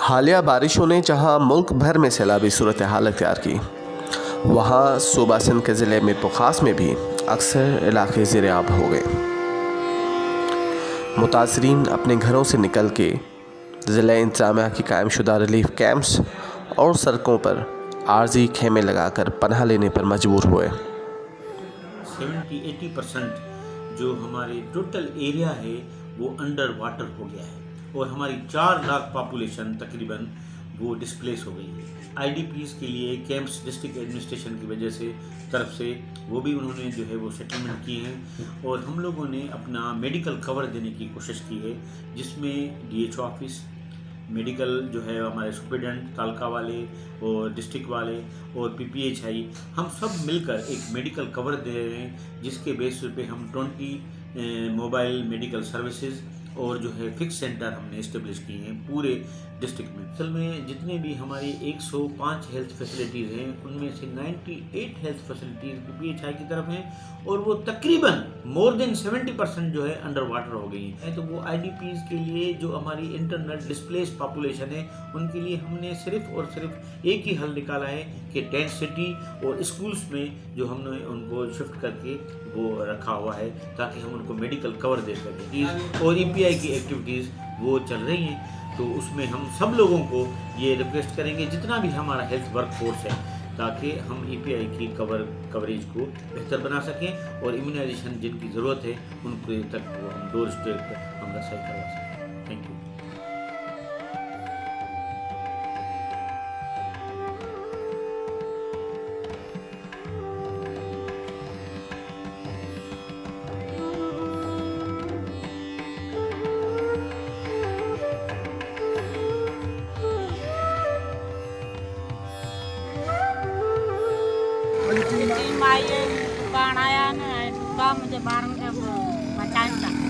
हालिया बारिशों ने जहां मुल्क भर में सैलाबी सूरत हाल अख्तियार की, वहां सूबा सिंध के ज़िले मीरपुर ख़ास में भी अक्सर इलाके ज़ेर आब हो गए। मुतासरीन अपने घरों से निकल के ज़िला इंतज़ामिया की कायम शुदा रिलीफ कैंप्स और सड़कों पर आर्जी खेमे लगाकर पनाह लेने पर मजबूर हुए। 70-80% जो हमारे टोटल एरिया है वो अंडर वाटर हो गया है और हमारी 4 लाख पॉपुलेशन तकरीबन वो डिस्प्लेस हो गई है। आईडीपीज़ के लिए कैंप्स डिस्ट्रिक्ट एडमिनिस्ट्रेशन की वजह से तरफ से वो भी उन्होंने जो है वो सेटलमेंट किए हैं और हम लोगों ने अपना मेडिकल कवर देने की कोशिश की है, जिसमें डीएचओ ऑफिस, मेडिकल जो है हमारे सुपरिटेंडेंट तालका वाले और डिस्ट्रिक्ट वाले और पीपीएचआई हम सब मिलकर एक मेडिकल कवर दे रहे हैं, जिसके बेस पे हम 20 मोबाइल मेडिकल सर्विसेज और जो है फिक्स सेंटर हमने इस्टेब्लिश किए हैं पूरे डिस्ट्रिक्ट में। असल में जितने भी हमारी 105 हेल्थ फैसिलिटीज़ हैं उनमें से 98 हेल्थ फैसिलिटीज़ पीपीएचआई की तरफ हैं और वो तकरीबन मोर देन 70% जो है अंडर वाटर हो गई हैं। तो वो आईडीपीज़ के लिए जो हमारी इंटरनल डिस्प्लेस पॉपुलेशन है उनके लिए हमने सिर्फ और सिर्फ एक ही हल निकाला है कि टेंट सिटी और स्कूल्स में जो हमने उनको शिफ्ट करके वो रखा हुआ है ताकि हम उनको मेडिकल कवर दे सकें। और ईपीआई की एक्टिविटीज़ वो चल रही हैं, तो उसमें हम सब लोगों को ये रिक्वेस्ट करेंगे जितना भी हमारा हेल्थ वर्क फोर्स है, ताकि हम ईपीआई की कवरेज को बेहतर बना सकें और इम्यूनाइजेशन जिनकी ज़रूरत है उनके तक हम डोर स्टेप पर हम रसाई करवा सकें। Thank you. टीम आई है, दुकान आया ना, दुकान मुझे बारंग बचाना।